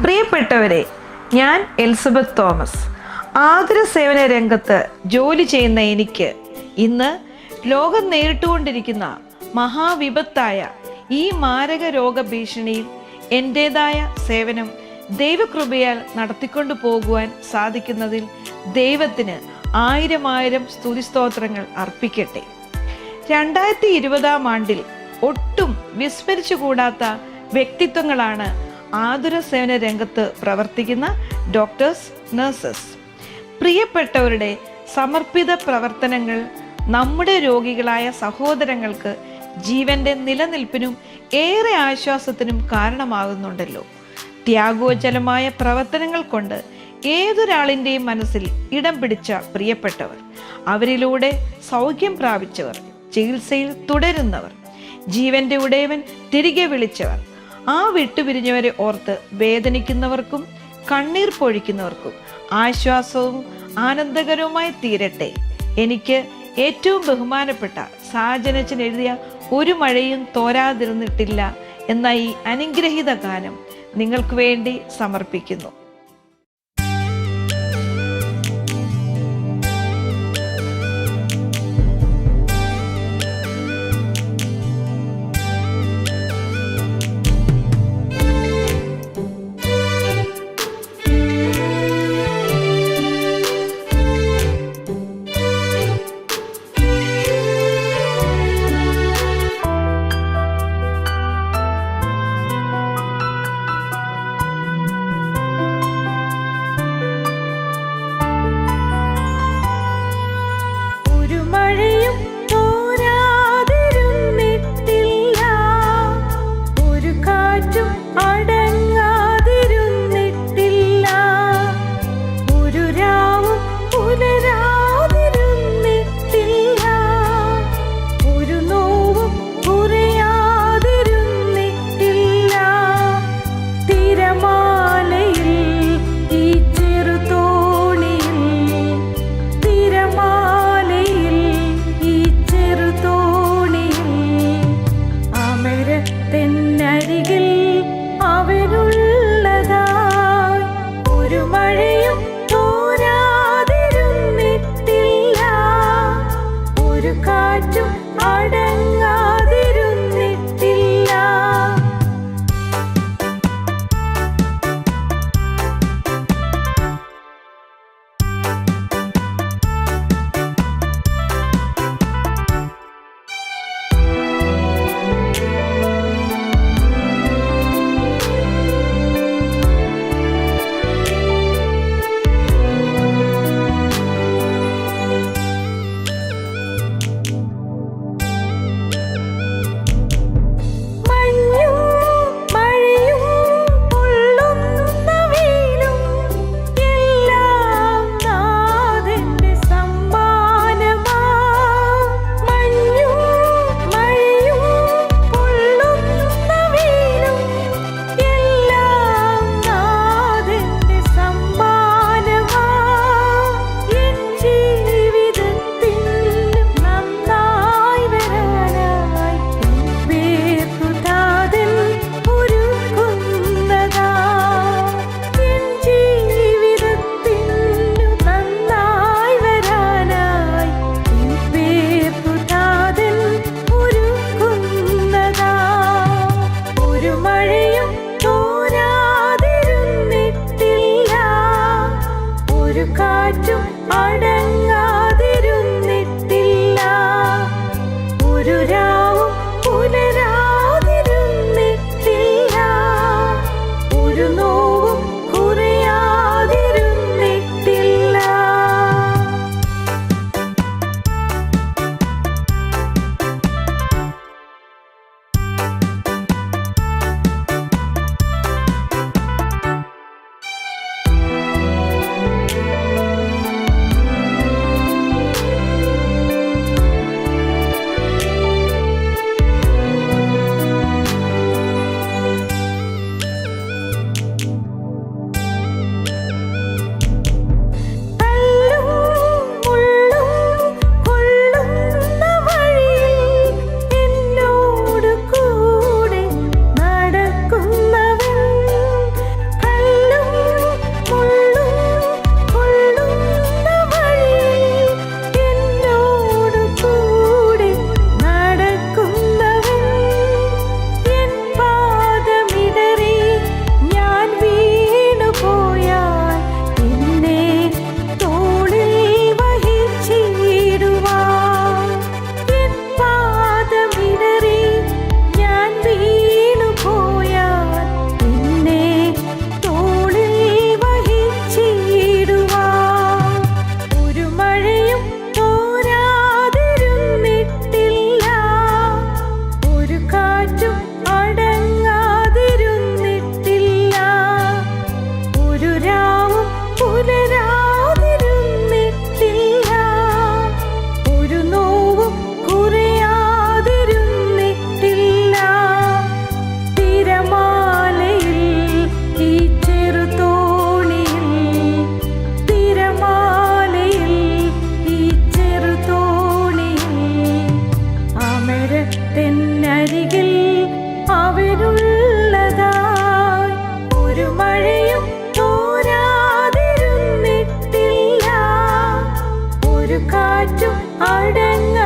പ്രിയപ്പെട്ടവരെ, ഞാൻ Elizabeth Thomas. ആതുര സേവന രംഗത്ത് ജോലി ചെയ്യുന്ന എനിക്ക് ഇന്ന് ലോകം നേരിട്ടുകൊണ്ടിരിക്കുന്ന മഹാവിപത്തായ ഈ മാരക രോഗഭീഷണിയിൽ എൻ്റേതായ സേവനം ദൈവകൃപയാൽ നടത്തിക്കൊണ്ടു പോകുവാൻ സാധിക്കുന്നതിൽ ദൈവത്തിന് ആയിരം സ്തുതിസ്തോത്രങ്ങൾ അർപ്പിക്കട്ടെ. 2020 ആണ്ടിൽ ഒട്ടും വിസ്മരിച്ചുകൂടാത്ത വ്യക്തിത്വങ്ങളാണ് ആതുര സേവന രംഗത്ത് പ്രവർത്തിക്കുന്ന ഡോക്ടേഴ്സ്, നഴ്സസ്. പ്രിയപ്പെട്ടവരുടെ സമർപ്പിത പ്രവർത്തനങ്ങൾ നമ്മുടെ രോഗികളായ സഹോദരങ്ങൾക്ക് ജീവന്റെ നിലനിൽപ്പിനും ഏറെ ആശ്വാസത്തിനും കാരണമാകുന്നുണ്ടല്ലോ. ത്യാഗോജ്ജലമായ പ്രവർത്തനങ്ങൾ കൊണ്ട് ഏതൊരാളിൻ്റെയും മനസ്സിൽ ഇടം പിടിച്ച പ്രിയപ്പെട്ടവർ, അവരിലൂടെ സൗഖ്യം പ്രാപിച്ചവർ, ചികിത്സയിൽ തുടരുന്നവർ, ജീവന്റെ ഉടയവൻ തിരികെ വിളിച്ചവർ, ആ വിട്ടുപിരിഞ്ഞവരെ ഓർത്ത് വേദനിക്കുന്നവർക്കും കണ്ണീർ പൊഴിക്കുന്നവർക്കും ആശ്വാസവും ആനന്ദകരവുമായി തീരട്ടെ. എനിക്ക് ഏറ്റവും ബഹുമാനപ്പെട്ട സാജനച്ചൻ എഴുതിയ ഒരു മഴയും തോരാതിരുന്നിട്ടില്ല എന്ന ഈ അനുഗ്രഹീത ഗാനം നിങ്ങൾക്ക് വേണ്ടി സമർപ്പിക്കുന്നു. അടങ്ങ